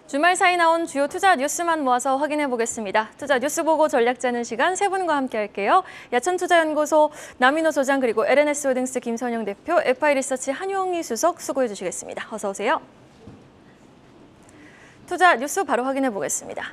주말 사이 나온 주요 투자 뉴스만 모아서 확인해 보겠습니다. 투자 뉴스 보고 전략 짜는 시간 세 분과 함께 할게요. 야천투자연구소 남인호 소장 그리고 LNS홀딩스 김선영 대표, FI리서치 한용희 수석 수고해 주시겠습니다. 어서 오세요. 투자 뉴스 바로 확인해 보겠습니다.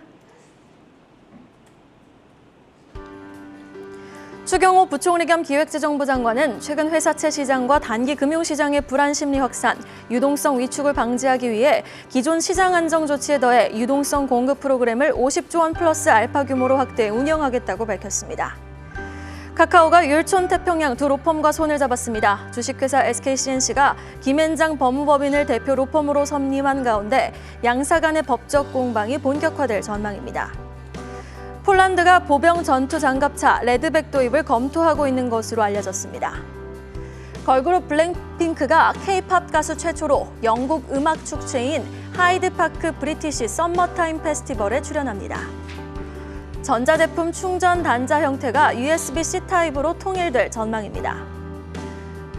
추경호 부총리 겸 기획재정부 장관은 최근 회사채 시장과 단기 금융시장의 불안 심리 확산, 유동성 위축을 방지하기 위해 기존 시장 안정 조치에 더해 유동성 공급 프로그램을 50조 원 플러스 알파 규모로 확대 운영하겠다고 밝혔습니다. 카카오가 율촌 태평양 두 로펌과 손을 잡았습니다. 주식회사 SKCNC가 김앤장 법무법인을 대표 로펌으로 선임한 가운데 양사 간의 법적 공방이 본격화될 전망입니다. 폴란드가 보병 전투 장갑차 레드백 도입을 검토하고 있는 것으로 알려졌습니다. 걸그룹 블랙핑크가 K-팝 가수 최초로 영국 음악 축제인 하이드파크 브리티시 썸머타임 페스티벌에 출연합니다. 전자제품 충전 단자 형태가 USB-C 타입으로 통일될 전망입니다.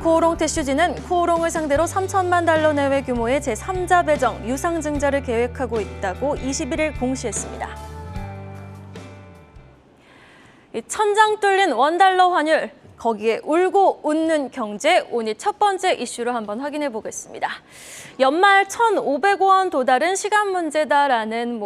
코오롱 티슈지는 코오롱을 상대로 3천만 달러 내외 규모의 제3자 배정 유상증자를 계획하고 있다고 21일 공시했습니다. 천장 뚫린 원달러 환율, 거기에 울고 웃는 경제, 오늘 첫 번째 이슈로 한번 확인해 보겠습니다. 연말 1,500원 도달은 시간 문제다라는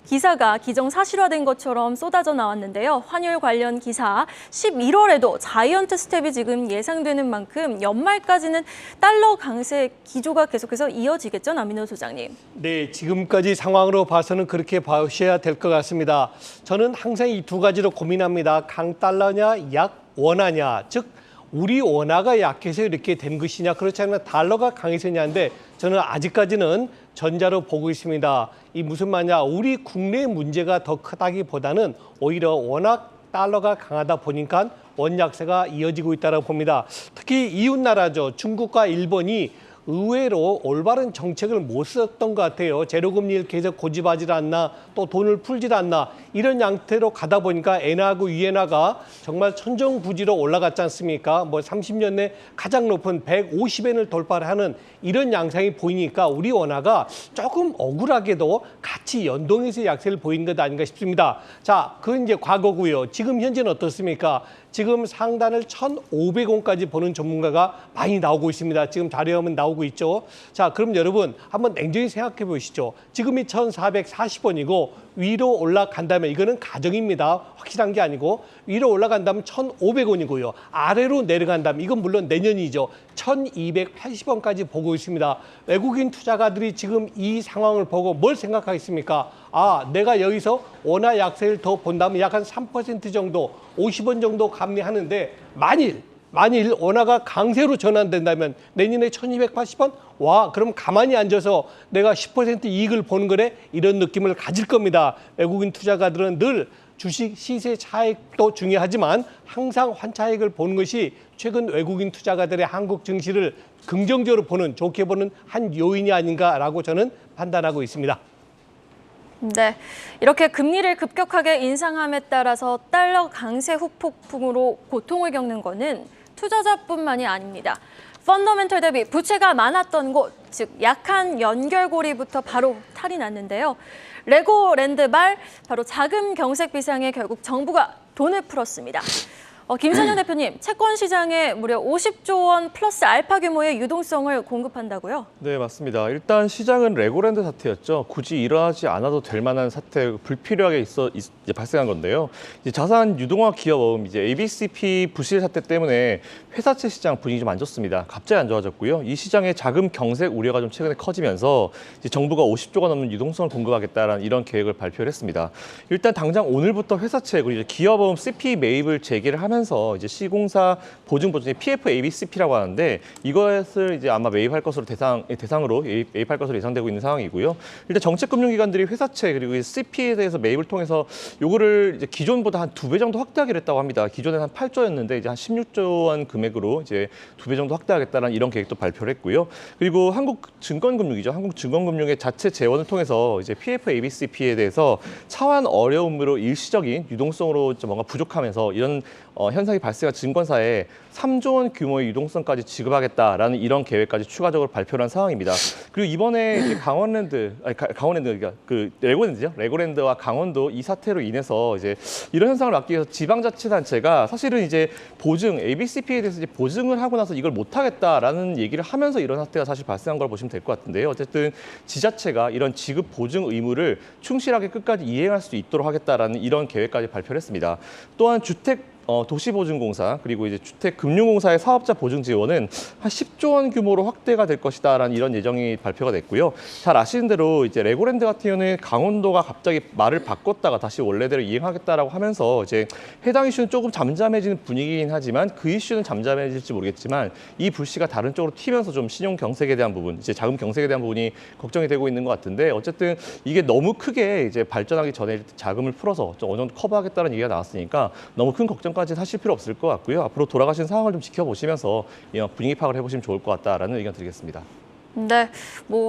기사가 기정사실화된 것처럼 쏟아져 나왔는데요. 환율 관련 기사, 11월에도 자이언트 스텝이 지금 예상되는 만큼 연말까지는 달러 강세 기조가 계속해서 이어지겠죠, 남인호 소장님? 네, 지금까지 상황으로 봐서는 그렇게 보셔야 될 것 같습니다. 저는 항상 이 두 가지로 고민합니다. 강달러냐, 약원화냐, 즉 우리 원화가 약해서 이렇게 된 것이냐, 그렇지 않으면 달러가 강해서냐인데 저는 아직까지는 전자로 보고 있습니다. 이 무슨 말이냐, 우리 국내 문제가 더 크다기보다는 오히려 워낙 달러가 강하다 보니까 원약세가 이어지고 있다고 봅니다. 특히 이웃 나라죠. 중국과 일본이 의외로 올바른 정책을 못 썼던 것 같아요. 제로금리를 계속 고집하지 않나, 또 돈을 풀지 않나, 이런 양태로 가다 보니까 엔화하고 위엔화가 정말 천정부지로 올라갔지 않습니까? 30년 내 가장 높은 150엔을 돌파하는 이런 양상이 보이니까 우리 원화가 조금 억울하게도 같이 연동해서 약세를 보이는 것 아닌가 싶습니다. 자, 그건 이제 과거고요. 지금 현재는 어떻습니까? 지금 상단을 1,500원까지 보는 전문가가 많이 나오고 있습니다. 지금 자료화면 나오고 있죠. 자, 그럼 여러분 한번 냉정히 생각해 보시죠. 지금이 1,440원이고 위로 올라간다면, 이거는 가정입니다. 확실한 게 아니고, 위로 올라간다면 1,500원이고요. 아래로 내려간다면, 이건 물론 내년이죠. 1,280원까지 보고 있습니다. 외국인 투자가들이 지금 이 상황을 보고 뭘 생각하겠습니까? 아, 내가 여기서 원화 약세를 더 본다면 약 한 3% 정도, 50원 정도 감리하는데 만일 원화가 강세로 전환된다면 내년에 1,280원? 와, 그럼 가만히 앉아서 내가 10% 이익을 보는 거래? 이런 느낌을 가질 겁니다. 외국인 투자가들은 늘 주식 시세 차익도 중요하지만 항상 환차익을 보는 것이 최근 외국인 투자가들의 한국 증시를 긍정적으로 보는, 좋게 보는 한 요인이 아닌가라고 저는 판단하고 있습니다. 네, 이렇게 금리를 급격하게 인상함에 따라서 달러 강세 후폭풍으로 고통을 겪는 거는 투자자뿐만이 아닙니다. 펀더멘털 대비 부채가 많았던 곳, 즉 약한 연결고리부터 바로 탈이 났는데요. 레고랜드발 바로 자금 경색 비상에 결국 정부가 돈을 풀었습니다. 김선영 대표님, 채권 시장에 무려 50조 원 플러스 알파 규모의 유동성을 공급한다고요? 네, 맞습니다. 일단 시장은 레고랜드 사태였죠. 굳이 일어나지 않아도 될 만한 사태, 불필요하게 이제 발생한 건데요. 이제 자산 유동화 기업은 이제 ABCP 부실 사태 때문에 회사채 시장 분위기 좀 안 좋습니다. 갑자기 안 좋아졌고요. 이 시장의 자금 경색 우려가 좀 최근에 커지면서 이제 정부가 50조가 넘는 유동성을 공급하겠다라는 이런 계획을 발표를 했습니다. 일단 당장 오늘부터 회사채 그리고 이제 기업보험 CP 매입을 재개를 하면서 이제 시공사 보증 보증의 PFABCP라고 하는데 이것을 이제 아마 매입할 것으로 대상으로 매입할 것으로 예상되고 있는 상황이고요. 일단 정책금융기관들이 회사채 그리고 CP에 대해서 매입을 통해서 요거를 이제 기존보다 한 2배 정도 확대하기로 했다고 합니다. 기존에 한 8조였는데 이제 한 16조 원 금액으로 이제 2배 정도 확대하겠다는 이런 계획도 발표를 했고요. 그리고 한국증권금융이죠. 한국증권금융의 자체 재원을 통해서 이제 PFABCP에 대해서 차환 어려움으로 일시적인 유동성으로 좀 뭔가 부족하면서 이런 현상이 발생한 증권사에 3조 원 규모의 유동성까지 지급하겠다라는 이런 계획까지 추가적으로 발표를 한 상황입니다. 그리고 이번에 이제 그러니까 그 레고랜드죠. 레고랜드와 강원도 이 사태로 인해서 이제 이런 현상을 막기 위해서 지방자치단체가 사실은 이제 보증, ABCP에 대해서 이제 보증을 하고 나서 이걸 못하겠다라는 얘기를 하면서 이런 사태가 사실 발생한 걸 보시면 될 것 같은데요. 어쨌든 지자체가 이런 지급 보증 의무를 충실하게 끝까지 이행할 수 있도록 하겠다라는 이런 계획까지 발표를 했습니다. 또한 도시보증공사 그리고 이제 주택금융공사의 사업자 보증 지원은 한 10조 원 규모로 확대가 될 것이다라는 이런 예정이 발표가 됐고요. 잘 아시는 대로 이제 레고랜드 같은 경우는 강원도가 갑자기 말을 바꿨다가 다시 원래대로 이행하겠다라고 하면서 이제 해당 이슈는 조금 잠잠해지는 분위기긴 하지만 그 이슈는 잠잠해질지 모르겠지만 이 불씨가 다른 쪽으로 튀면서 좀 신용 경색에 대한 부분, 이제 자금 경색에 대한 부분이 걱정이 되고 있는 것 같은데 어쨌든 이게 너무 크게 이제 발전하기 전에 자금을 풀어서 좀 어느 정도 커버하겠다는 얘기가 나왔으니까 너무 큰 걱정까지 하실 필요 없을 것 같고요. 앞으로 돌아가신 상황을 좀 지켜보시면서 분위기 파악을 해보시면 좋을 것 같다라는 의견 드리겠습니다. 네,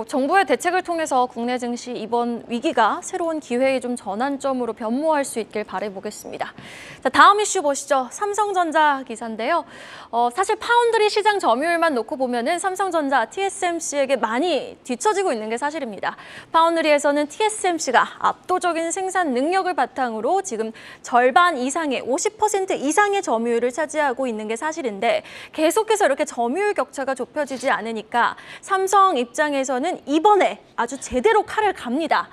정부의 대책을 통해서 국내 증시 이번 위기가 새로운 기회의 좀 전환점으로 변모할 수 있길 바라보겠습니다. 자, 다음 이슈 보시죠. 삼성전자 기사인데요. 사실 파운드리 시장 점유율만 놓고 보면은 삼성전자, TSMC에게 많이 뒤처지고 있는 게 사실입니다. 파운드리에서는 TSMC가 압도적인 생산 능력을 바탕으로 지금 절반 이상의 50% 이상의 점유율을 차지하고 있는 게 사실인데 계속해서 이렇게 점유율 격차가 좁혀지지 않으니까 삼성 입장에서는 이번에 아주 제대로 칼을 갑니다.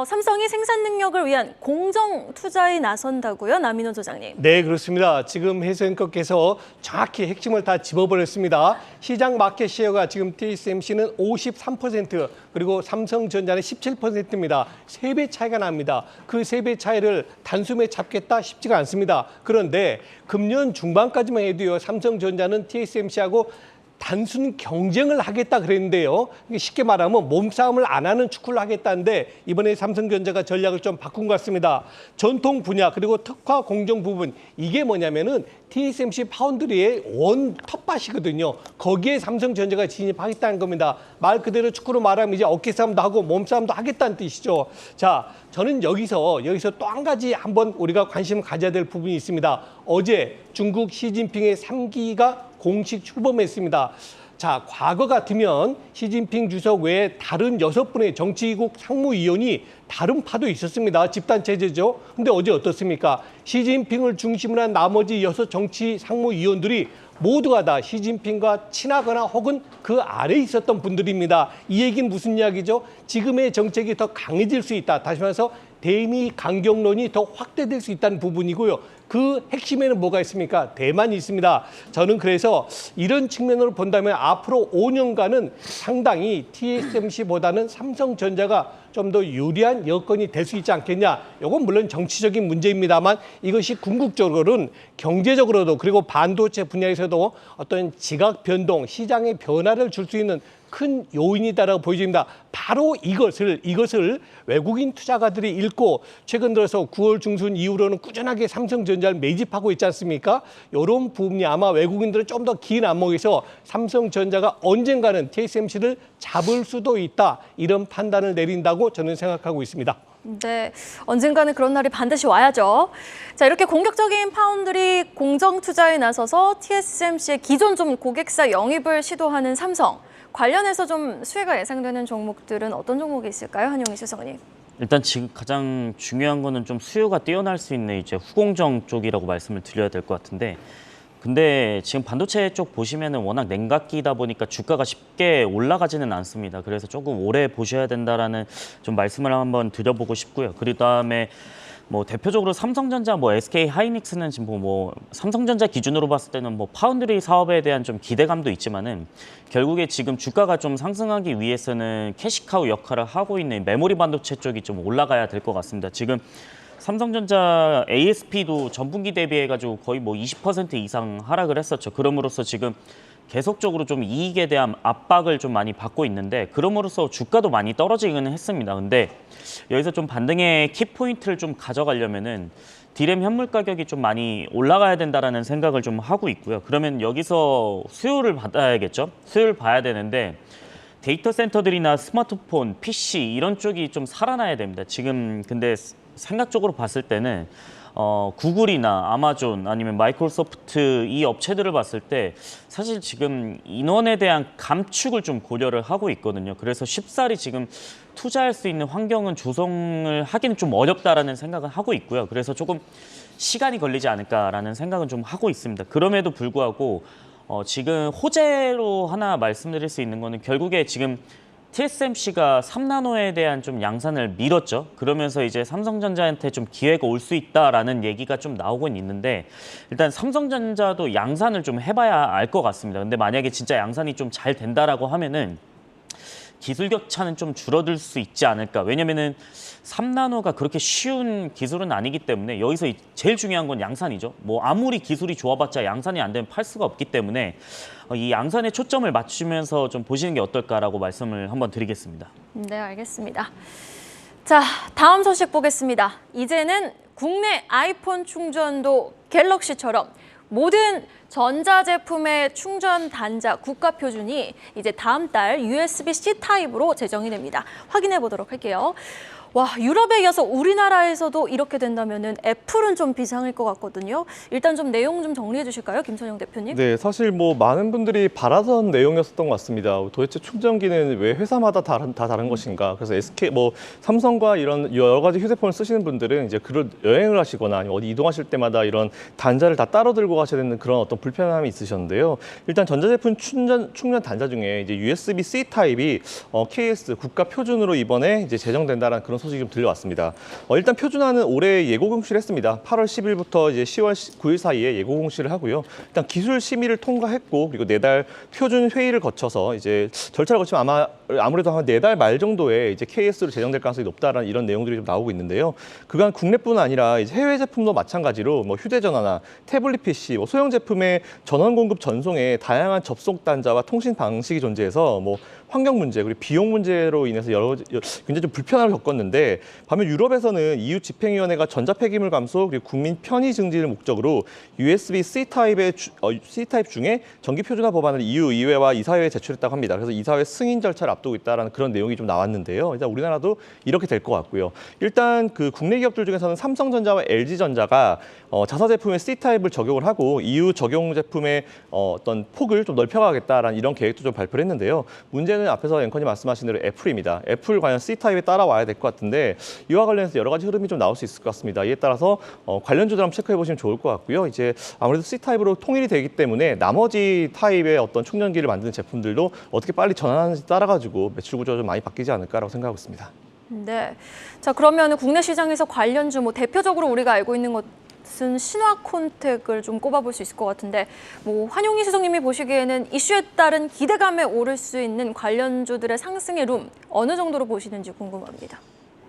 삼성이 생산 능력을 위한 공정 투자에 나선다고요, 남인호 소장님? 네, 그렇습니다. 지금 해수앵커께서 정확히 핵심을 다 짚어버렸습니다. 시장 마켓 시어가 지금 TSMC는 53% 그리고 삼성전자는 17%입니다. 3배 차이가 납니다. 그 3배 차이를 단숨에 잡겠다 쉽지가 않습니다. 그런데 금년 중반까지만 해도요, 삼성전자는 TSMC하고 단순 경쟁을 하겠다 그랬는데요. 쉽게 말하면 몸싸움을 안 하는 축구를 하겠다는데 이번에 삼성전자가 전략을 좀 바꾼 것 같습니다. 전통 분야 그리고 특화 공정 부분 이게 뭐냐면은 TSMC 파운드리의 원 텃밭이거든요. 거기에 삼성전자가 진입하겠다는 겁니다. 말 그대로 축구로 말하면 이제 어깨싸움도 하고 몸싸움도 하겠다는 뜻이죠. 자, 저는 여기서 또 한 가지 한번 우리가 관심을 가져야 될 부분이 있습니다. 어제 중국 시진핑의 3기가 공식 출범했습니다. 자, 과거 같으면 시진핑 주석 외에 다른 6분의 정치국 상무위원이 다른 파도 있었습니다. 집단체제죠. 근데 어제 어떻습니까? 시진핑을 중심으로 한 나머지 6 정치 상무위원들이 모두가 다 시진핑과 친하거나 혹은 그 아래에 있었던 분들입니다. 이 얘기는 무슨 이야기죠? 지금의 정책이 더 강해질 수 있다. 다시 말해서 대미 강경론이 더 확대될 수 있다는 부분이고요. 그 핵심에는 뭐가 있습니까? 대만이 있습니다. 저는 그래서 이런 측면으로 본다면 앞으로 5년간은 상당히 TSMC보다는 삼성전자가 좀 더 유리한 여건이 될 수 있지 않겠냐. 이건 물론 정치적인 문제입니다만 이것이 궁극적으로는 경제적으로도 그리고 반도체 분야에서도 어떤 지각 변동, 시장의 변화를 줄 수 있는 큰 요인이다라고 보여집니다. 바로 이것을 외국인 투자가들이 읽고 최근 들어서 9월 중순 이후로는 꾸준하게 삼성전자를 매집하고 있지 않습니까? 이런 부분이 아마 외국인들은 좀 더 긴 안목에서 삼성전자가 언젠가는 TSMC를 잡을 수도 있다. 이런 판단을 내린다고 저는 생각하고 있습니다. 네, 언젠가는 그런 날이 반드시 와야죠. 자, 이렇게 공격적인 파운드리 공정 투자에 나서서 TSMC의 기존 좀 고객사 영입을 시도하는 삼성. 관련해서 좀 수혜가 예상되는 종목들은 어떤 종목이 있을까요, 한용희 수석님? 일단 지금 가장 중요한 거는 좀 수요가 뛰어날 수 있는 이제 후공정 쪽이라고 말씀을 드려야 될 것 같은데, 근데 지금 반도체 쪽 보시면은 워낙 냉각기다 보니까 주가가 쉽게 올라가지는 않습니다. 그래서 조금 오래 보셔야 된다라는 좀 말씀을 한번 드려보고 싶고요. 그리고 다음에 대표적으로 삼성전자, SK 하이닉스는 지금 삼성전자 기준으로 봤을 때는 파운드리 사업에 대한 좀 기대감도 있지만은 결국에 지금 주가가 좀 상승하기 위해서는 캐시카우 역할을 하고 있는 메모리 반도체 쪽이 좀 올라가야 될 것 같습니다. 지금 삼성전자 ASP도 전분기 대비해가지고 거의 20% 이상 하락을 했었죠. 그럼으로써 지금 계속적으로 좀 이익에 대한 압박을 좀 많이 받고 있는데 그럼으로써 주가도 많이 떨어지기는 했습니다. 근데 여기서 좀 반등의 키포인트를 좀 가져가려면은 디램 현물 가격이 좀 많이 올라가야 된다라는 생각을 좀 하고 있고요. 그러면 여기서 수요를 받아야겠죠. 수요를 봐야 되는데 데이터 센터들이나 스마트폰, PC 이런 쪽이 좀 살아나야 됩니다. 지금 근데 생각적으로 봤을 때는 구글이나 아마존 아니면 마이크로소프트 이 업체들을 봤을 때 사실 지금 인원에 대한 감축을 좀 고려를 하고 있거든요. 그래서 쉽사리 지금 투자할 수 있는 환경은 조성을 하기는 좀 어렵다라는 생각은 하고 있고요. 그래서 조금 시간이 걸리지 않을까라는 생각은 좀 하고 있습니다. 그럼에도 불구하고 지금 호재로 하나 말씀드릴 수 있는 거는 결국에 지금 TSMC가 3나노에 대한 좀 양산을 미뤘죠. 그러면서 이제 삼성전자한테 좀 기회가 올 수 있다라는 얘기가 좀 나오곤 있는데 일단 삼성전자도 양산을 좀 해봐야 알 것 같습니다. 근데 만약에 진짜 양산이 좀 잘 된다라고 하면은 기술 격차는 좀 줄어들 수 있지 않을까. 왜냐면은 3나노가 그렇게 쉬운 기술은 아니기 때문에 여기서 제일 중요한 건 양산이죠. 뭐 아무리 기술이 좋아봤자 양산이 안 되면 팔 수가 없기 때문에 이 양산에 초점을 맞추면서 좀 보시는 게 어떨까라고 말씀을 한번 드리겠습니다. 네, 알겠습니다. 자, 다음 소식 보겠습니다. 이제는 국내 아이폰 충전도 갤럭시처럼 모든 전자제품의 충전 단자 국가 표준이 이제 다음 달 USB-C 타입으로 제정이 됩니다. 확인해 보도록 할게요. 와, 유럽에 이어서 우리나라에서도 이렇게 된다면은 애플은 좀 비상일 것 같거든요. 일단 좀 내용 좀 정리해 주실까요, 김선영 대표님? 네, 사실 뭐 많은 분들이 바라던 내용이었던 것 같습니다. 도대체 충전기는 왜 회사마다 다 다른 것인가? 그래서 삼성과 이런 여러 가지 휴대폰을 쓰시는 분들은 이제 여행을 하시거나 아니면 어디 이동하실 때마다 이런 단자를 다 따로 들고 가셔야 되는 그런 어떤 불편함이 있으셨는데요. 일단 전자제품 충전 단자 중에 이제 USB-C 타입이 KS 국가 표준으로 이번에 이제 제정된다는 그런 소식이 좀 들려왔습니다. 일단 표준화는 올해 예고 공시를 했습니다. 8월 10일부터 이제 10월 9일 사이에 예고 공시를 하고요. 일단 기술 심의를 통과했고 그리고 4달 표준 회의를 거쳐서 이제 절차를 거치면 아무래도 한 4달 말 정도에 이제 KS로 제정될 가능성이 높다라는 이런 내용들이 좀 나오고 있는데요. 그간 국내뿐 아니라 이제 해외 제품도 마찬가지로 뭐 휴대전화나 태블릿 PC, 뭐 소형 제품의 전원 공급 전송에 다양한 접속 단자와 통신 방식이 존재해서 뭐 환경 문제 그리고 비용 문제로 인해서 굉장히 좀 불편함을 겪었는데 반면 유럽에서는 EU 집행위원회가 전자폐기물 감소 그리고 국민 편의 증진을 목적으로 USB-C C 타입 중에 정기 표준화 법안을 EU 의회와 이사회에 제출했다고 합니다. 그래서 이사회 승인 절차를 앞두고 있다라는 그런 내용이 좀 나왔는데요. 일단 우리나라도 이렇게 될 것 같고요. 일단 그 국내 기업들 중에서는 삼성전자와 LG전자가 자사 제품에 C 타입을 적용을 하고 EU 적용 제품의 어떤 폭을 좀 넓혀가겠다라는 이런 계획도 좀 발표를 했는데요. 문제는 앞에서 앵커님 말씀하신 대로 애플입니다. 애플 과연 C 타입에 따라와야 될 것 같은데 이와 관련해서 여러 가지 흐름이 좀 나올 수 있을 것 같습니다. 이에 따라서 관련주들 한번 체크해 보시면 좋을 것 같고요. 이제 아무래도 C 타입으로 통일이 되기 때문에 나머지 타입의 어떤 충전기를 만드는 제품들도 어떻게 빨리 전환하는지 따라가지고 매출 구조가 좀 많이 바뀌지 않을까라고 생각하고 있습니다. 네. 자, 그러면 국내 시장에서 관련주 뭐 대표적으로 우리가 알고 있는 것은 신화콘텍을 좀 꼽아볼 수 있을 것 같은데 뭐 환용희 수석님이 보시기에는 이슈에 따른 기대감에 오를 수 있는 관련주들의 상승의 룸 어느 정도로 보시는지 궁금합니다.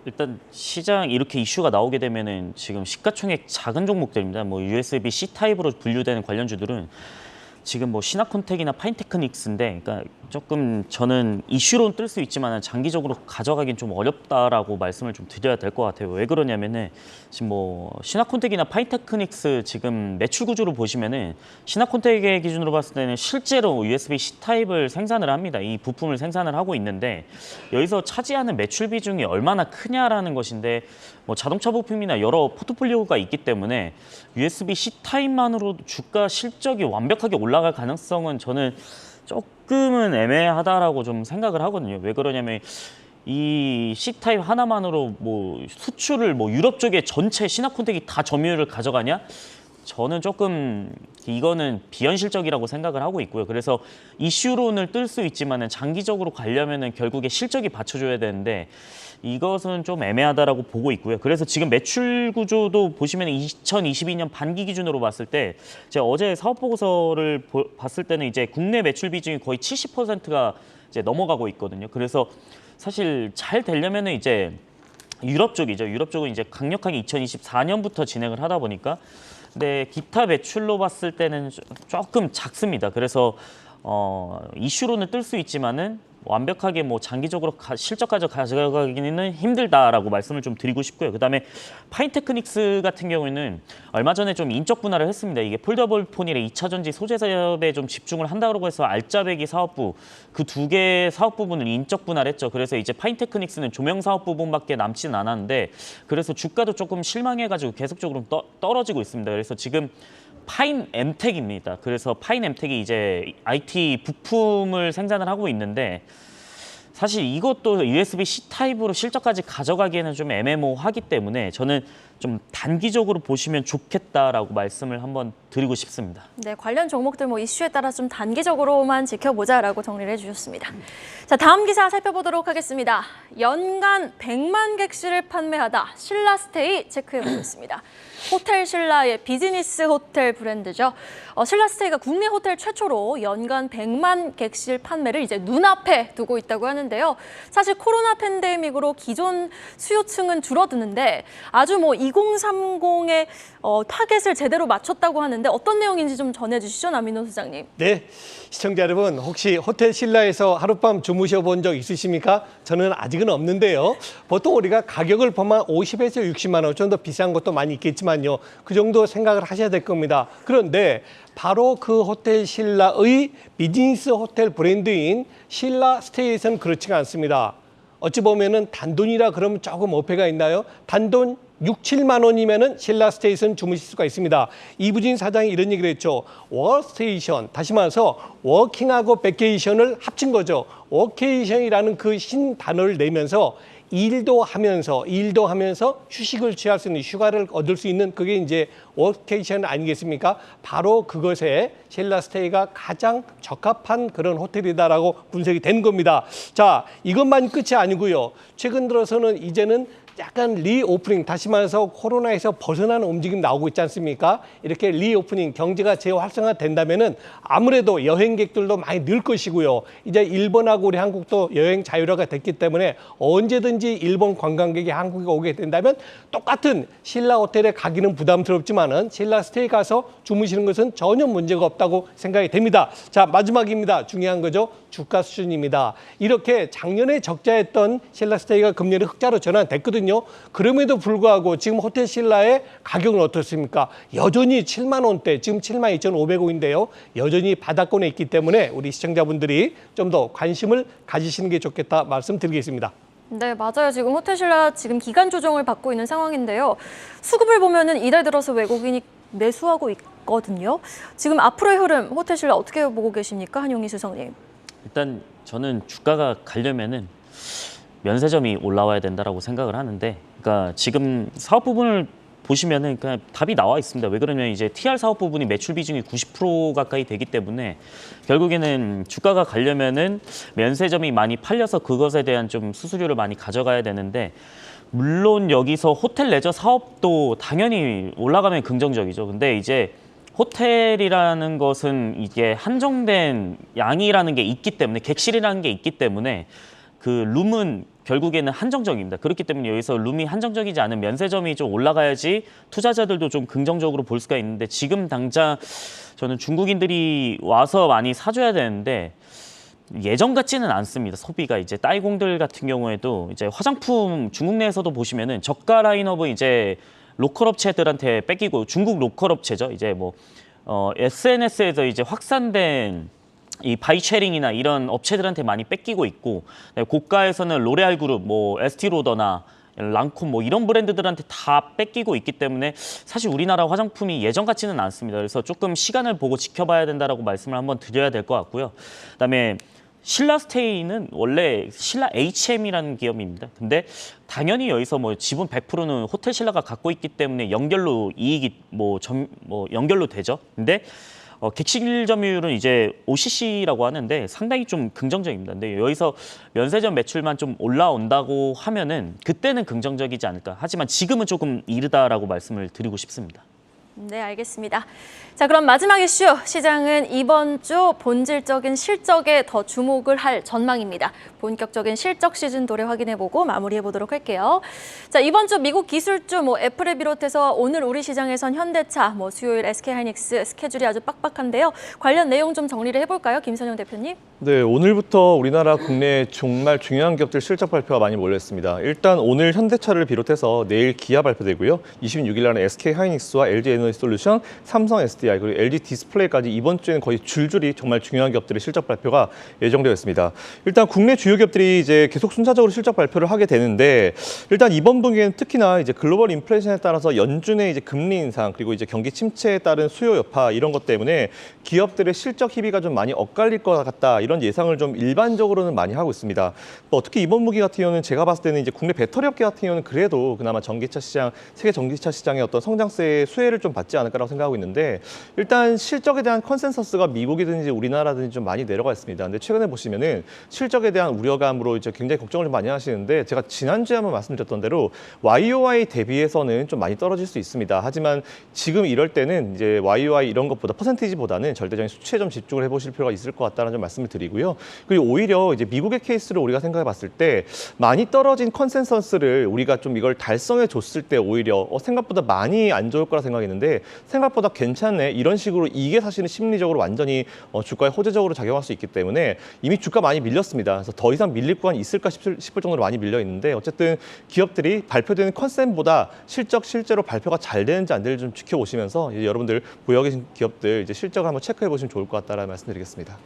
일단 시장 이렇게 이슈가 나오게 되면은 지금 시가총액 작은 종목들입니다. 뭐 USB-C 타입으로 분류되는 관련주들은 지금 뭐 신화콘텍이나 파인테크닉스인데, 그러니까 조금 저는 이슈로는 뜰 수 있지만 장기적으로 가져가긴 좀 어렵다라고 말씀을 좀 드려야 될 것 같아요. 왜 그러냐면은 지금 뭐 신화콘텍이나 파인테크닉스 지금 매출 구조로 보시면은 신화콘텍의 기준으로 봤을 때는 실제로 USB-C 타입을 생산을 합니다. 이 부품을 생산을 하고 있는데 여기서 차지하는 매출 비중이 얼마나 크냐라는 것인데 뭐 자동차 부품이나 여러 포트폴리오가 있기 때문에 USB-C 타입만으로 주가 실적이 완벽하게 올라갈 가능성은 저는 조금은 애매하다라고 좀 생각을 하거든요. 왜 그러냐면 이 C타입 하나만으로 뭐 수출을 뭐 유럽 쪽에 전체 신화콘텍이 다 점유율을 가져가냐? 저는 조금 이거는 비현실적이라고 생각을 하고 있고요. 그래서 이슈론을 뜰 수 있지만은 장기적으로 가려면은 결국에 실적이 받쳐줘야 되는데 이것은 좀 애매하다라고 보고 있고요. 그래서 지금 매출 구조도 보시면 2022년 반기 기준으로 봤을 때 제가 어제 사업 보고서를 봤을 때는 이제 국내 매출 비중이 거의 70%가 이제 넘어가고 있거든요. 그래서 사실 잘 되려면은 이제 유럽 쪽이죠. 유럽 쪽은 이제 강력하게 2024년부터 진행을 하다 보니까 근데 기타 매출로 봤을 때는 조금 작습니다. 그래서 이슈로는 뜰 수 있지만은 완벽하게 뭐 장기적으로 실적까지 가져가기는 힘들다라고 말씀을 좀 드리고 싶고요. 그다음에 파인테크닉스 같은 경우에는 얼마 전에 좀 인적 분할을 했습니다. 이게 폴더블 폰이랑 2차 전지 소재 사업에 좀 집중을 한다고 해서 알짜배기 사업부 그 두 개 사업 부분을 인적 분할했죠. 그래서 이제 파인테크닉스는 조명 사업 부분밖에 남지는 않았는데 그래서 주가도 조금 실망해가지고 계속적으로 떨어지고 있습니다. 그래서 지금 파인 엠텍입니다. 그래서 파인 엠텍이 이제 IT 부품을 생산을 하고 있는데 사실 이것도 USB-C 타입으로 실적까지 가져가기에는 좀 애매모호하기 때문에 저는 좀 단기적으로 보시면 좋겠다라고 말씀을 한번 드리고 싶습니다. 네, 관련 종목들 뭐 이슈에 따라 좀 단기적으로만 지켜보자라고 정리를 해주셨습니다. 자, 다음 기사 살펴보도록 하겠습니다. 연간 100만 객실을 판매하다 신라스테이 체크해보겠습니다. 호텔 신라의 비즈니스 호텔 브랜드죠. 신라스테이가 국내 호텔 최초로 연간 100만 객실 판매를 이제 눈앞에 두고 있다고 하는데요. 사실 코로나 팬데믹으로 기존 수요층은 줄어드는데 아주 뭐 2030의 타겟을 제대로 맞췄다고 하는데 어떤 내용인지 좀 전해주시죠, 남인호 소장님. 네, 시청자 여러분 혹시 호텔 신라에서 하룻밤 주무셔 본 적 있으십니까? 저는 아직은 없는데요. 보통 우리가 가격을 보면 50에서 60만 원, 좀 더 비싼 것도 많이 있겠지만요. 그 정도 생각을 하셔야 될 겁니다. 그런데 바로 그 호텔 신라의 비즈니스 호텔 브랜드인 신라 스테이에서는 그렇지가 않습니다. 어찌 보면은 단돈이라 그러면 조금 어폐가 있나요? 단돈 6, 7만 원이면은 신라 스테이션 주무실 수가 있습니다. 이부진 사장이 이런 얘기를 했죠. 워스테이션, 다시 말해서 워킹하고 베케이션을 합친 거죠. 워케이션이라는 그 신단어를 내면서 일도 하면서 휴식을 취할 수 있는, 휴가를 얻을 수 있는 그게 이제 워케이션 아니겠습니까? 바로 그것에 신라 스테이가 가장 적합한 그런 호텔이다라고 분석이 된 겁니다. 자, 이것만 끝이 아니고요. 최근 들어서는 이제는 약간 리오프닝, 다시 말해서 코로나에서 벗어나는 움직임 나오고 있지 않습니까? 이렇게 리오프닝, 경제가 재활성화된다면은 아무래도 여행객들도 많이 늘 것이고요. 이제 일본하고 우리 한국도 여행 자유화가 됐기 때문에 언제든지 일본 관광객이 한국에 오게 된다면 똑같은 신라 호텔에 가기는 부담스럽지만은 신라 스테이 가서 주무시는 것은 전혀 문제가 없다고 생각이 됩니다. 자, 마지막입니다. 중요한 거죠. 주가 수준입니다. 이렇게 작년에 적자였던 신라 스테이가 금년에 흑자로 전환됐거든요. 그럼에도 불구하고 지금 호텔 신라의 가격은 어떻습니까? 여전히 7만 원대, 지금 7만 2,500원인데요. 여전히 바닥권에 있기 때문에 우리 시청자분들이 좀 더 관심을 가지시는 게 좋겠다 말씀드리겠습니다. 네, 맞아요. 지금 호텔 신라 지금 기간 조정을 받고 있는 상황인데요. 수급을 보면은 이달 들어서 외국인이 매수하고 있거든요. 지금 앞으로의 흐름 호텔 신라 어떻게 보고 계십니까, 한용희 수석님? 일단 저는 주가가 가려면은 면세점이 올라와야 된다라고 생각을 하는데, 그러니까 지금 사업 부분을 보시면은 그냥 답이 나와 있습니다. 왜 그러냐면 이제 TR 사업 부분이 매출 비중이 90% 가까이 되기 때문에 결국에는 주가가 가려면은 면세점이 많이 팔려서 그것에 대한 좀 수수료를 많이 가져가야 되는데, 물론 여기서 호텔 레저 사업도 당연히 올라가면 긍정적이죠. 근데 이제 호텔이라는 것은 이게 한정된 양이라는 게 있기 때문에, 객실이라는 게 있기 때문에 그 룸은 결국에는 한정적입니다. 그렇기 때문에 여기서 룸이 한정적이지 않은 면세점이 좀 올라가야지 투자자들도 좀 긍정적으로 볼 수가 있는데, 지금 당장 저는 중국인들이 와서 많이 사줘야 되는데 예전 같지는 않습니다. 소비가 이제 따이공들 같은 경우에도 이제 화장품 중국 내에서도 보시면은 저가 라인업은 이제 로컬 업체들한테 뺏기고, 중국 로컬 업체죠. 이제 뭐 SNS에서 이제 확산된 이 바이쉐링이나 이런 업체들한테 많이 뺏기고 있고, 고가에서는 로레알 그룹, 뭐 에스티로더나 랑콤 뭐 이런 브랜드들한테 다 뺏기고 있기 때문에 사실 우리나라 화장품이 예전 같지는 않습니다. 그래서 조금 시간을 보고 지켜봐야 된다라고 말씀을 한번 드려야 될 것 같고요. 그다음에 신라 스테이는 원래 신라 HM이라는 기업입니다. 근데 당연히 여기서 뭐 지분 100%는 호텔 신라가 갖고 있기 때문에 연결로 이익이 연결로 되죠. 근데 객실 점유율은 이제 OCC라고 하는데 상당히 좀 긍정적입니다. 근데 여기서 면세점 매출만 좀 올라온다고 하면은 그때는 긍정적이지 않을까. 하지만 지금은 조금 이르다라고 말씀을 드리고 싶습니다. 네, 알겠습니다. 자, 그럼 마지막 이슈, 시장은 이번 주 본질적인 실적에 더 주목을 할 전망입니다. 본격적인 실적 시즌 도래 확인해보고 마무리해보도록 할게요. 자, 이번 주 미국 기술주, 애플을 비롯해서 오늘 우리 시장에선 현대차, 수요일 SK하이닉스 스케줄이 아주 빡빡한데요. 관련 내용 좀 정리를 해볼까요, 김선영 대표님? 네, 오늘부터 우리나라 국내 정말 중요한 기업들 실적 발표가 많이 몰렸습니다. 일단 오늘 현대차를 비롯해서 내일 기아 발표되고요. 26일 날은 SK하이닉스와 LG에너지솔루션, 삼성 SDI, 그리고 LG 디스플레이까지 이번 주에는 거의 줄줄이 정말 중요한 기업들의 실적 발표가 예정되어 있습니다. 일단 국내 주요 기업들이 이제 계속 순차적으로 실적 발표를 하게 되는데, 일단 이번 분기에는 특히나 이제 글로벌 인플레이션에 따라서 연준의 이제 금리 인상, 그리고 이제 경기 침체에 따른 수요 여파 이런 것 때문에 기업들의 실적 희비가 좀 많이 엇갈릴 것 같다, 이런 예상을 좀 일반적으로는 많이 하고 있습니다. 특히 이번 분기 같은 경우는 제가 봤을 때는 이제 국내 배터리 업계 같은 경우는 그래도 그나마 전기차 시장, 세계 전기차 시장의 어떤 성장세의 수혜를 좀 받지 않을까라고 생각하고 있는데, 일단 실적에 대한 컨센서스가 미국이든지 우리나라든지 좀 많이 내려가 있습니다. 근데 최근에 보시면은 실적에 대한 우려감으로 이제 굉장히 걱정을 좀 많이 하시는데, 제가 지난주에 한번 말씀드렸던 대로 YOY 대비해서는 좀 많이 떨어질 수 있습니다. 하지만 지금 이럴 때는 이제 YOY 이런 것보다 퍼센티지보다는 절대적인 수치에 좀 집중을 해보실 필요가 있을 것 같다는 좀 말씀을 드리고요. 그리고 오히려 이제 미국의 케이스를 우리가 생각해 봤을 때 많이 떨어진 컨센서스를 우리가 좀 이걸 달성해 줬을 때 오히려 생각보다 많이 안 좋을 거라 생각했는데, 생각보다 괜찮네, 이런 식으로 이게 사실은 심리적으로 완전히 주가에 호재적으로 작용할 수 있기 때문에 이미 주가 많이 밀렸습니다. 그래서 더 이상 밀릴 구간이 있을까 싶을 정도로 많이 밀려 있는데, 어쨌든 기업들이 발표되는 컨센보다 실제로 발표가 잘 되는지 안 되는지 좀 지켜보시면서 이제 여러분들 보유 계신 기업들 이제 실적을 한번 체크해 보시면 좋을 것 같다라는 말씀드리겠습니다.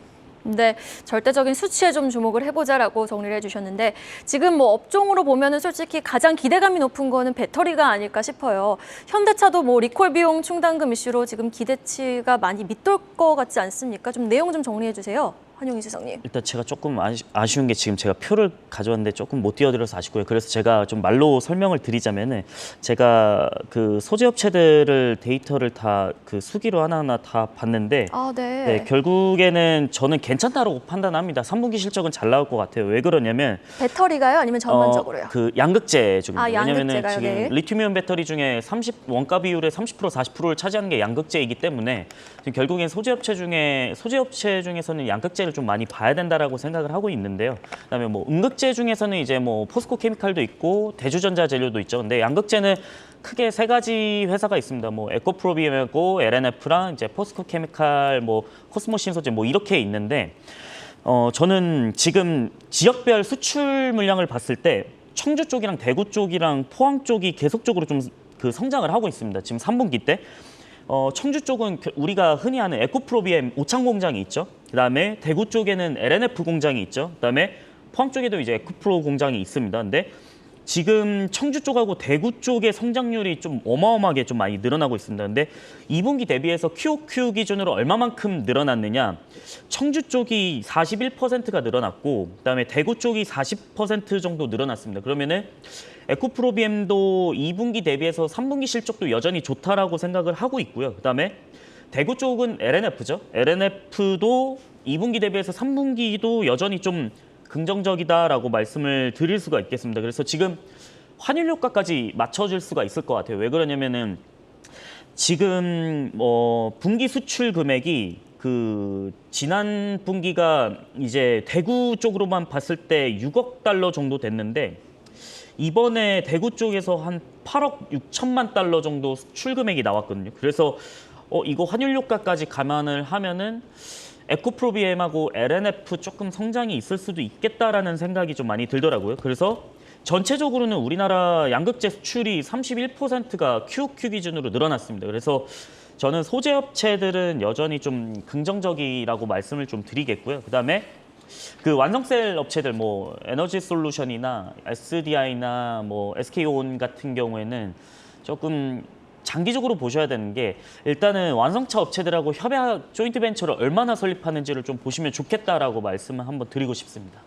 네, 절대적인 수치에 좀 주목을 해보자라고 정리를 해주셨는데, 지금 업종으로 보면은 솔직히 가장 기대감이 높은 거는 배터리가 아닐까 싶어요. 현대차도 리콜 비용 충당금 이슈로 지금 기대치가 많이 밑돌 것 같지 않습니까? 좀 내용 좀 정리해 주세요, 한용희 지성님. 일단 제가 조금 아쉬운 게 지금 제가 표를 가져왔는데 조금 못 띄워드려서 아쉽고요. 그래서 제가 좀 말로 설명을 드리자면은, 제가 그 소재 업체들을 데이터를 다 그 수기로 하나하나 다 봤는데, 네, 결국에는 저는 괜찮다라고 판단합니다. 3분기 실적은 잘 나올 것 같아요. 왜 그러냐면 배터리가요? 아니면 전반적으로요? 그 양극재 쪽입니다. 왜냐면은 양극재가요? 지금 네. 리튬이온 배터리 중에 원가 비율의 30% 40%를 차지하는 게 양극재이기 때문에 지금 결국엔 소재 업체 중에서는 양극재를 좀 많이 봐야 된다라고 생각을 하고 있는데요. 그다음에 음극재 중에서는 이제 포스코 케미칼도 있고 대주전자 재료도 있죠. 근데 양극재는 크게 세 가지 회사가 있습니다. 에코프로비엠하고 LNF랑 이제 포스코 케미칼, 코스모 신소재 이렇게 있는데, 저는 지금 지역별 수출 물량을 봤을 때 청주 쪽이랑 대구 쪽이랑 포항 쪽이 계속적으로 좀 그 성장을 하고 있습니다. 지금 3분기 때. 청주 쪽은 우리가 흔히 아는 에코프로비엠 오창 공장이 있죠. 그다음에 대구 쪽에는 LNF 공장이 있죠. 그다음에 포항 쪽에도 이제 에코프로 공장이 있습니다. 근데 지금 청주 쪽하고 대구 쪽의 성장률이 좀 어마어마하게 좀 많이 늘어나고 있습니다. 근데 2분기 대비해서 QOQ 기준으로 얼마만큼 늘어났느냐? 청주 쪽이 41%가 늘어났고, 그다음에 대구 쪽이 40% 정도 늘어났습니다. 그러면은 에코프로비엠도 2분기 대비해서 3분기 실적도 여전히 좋다라고 생각을 하고 있고요. 그다음에 대구 쪽은 LNF죠. LNF도 2분기 대비해서 3분기도 여전히 좀 긍정적이다라고 말씀을 드릴 수가 있겠습니다. 그래서 지금 환율 효과까지 맞춰질 수가 있을 것 같아요. 왜 그러냐면은 지금 분기 수출 금액이 그 지난 분기가 이제 대구 쪽으로만 봤을 때 6억 달러 정도 됐는데, 이번에 대구 쪽에서 한 8억 6천만 달러 정도 수출 금액이 나왔거든요. 그래서 이거 환율 효과까지 감안을 하면은 에코프로비엠하고 LNF 조금 성장이 있을 수도 있겠다라는 생각이 좀 많이 들더라고요. 그래서 전체적으로는 우리나라 양극재 수출이 31%가 QOQ 기준으로 늘어났습니다. 그래서 저는 소재 업체들은 여전히 좀 긍정적이라고 말씀을 좀 드리겠고요. 그다음에 그 완성셀 업체들 에너지 솔루션이나 SDI나 SK온 같은 경우에는 조금 장기적으로 보셔야 되는 게, 일단은 완성차 업체들하고 협약 조인트 벤처를 얼마나 설립하는지를 좀 보시면 좋겠다라고 말씀을 한번 드리고 싶습니다.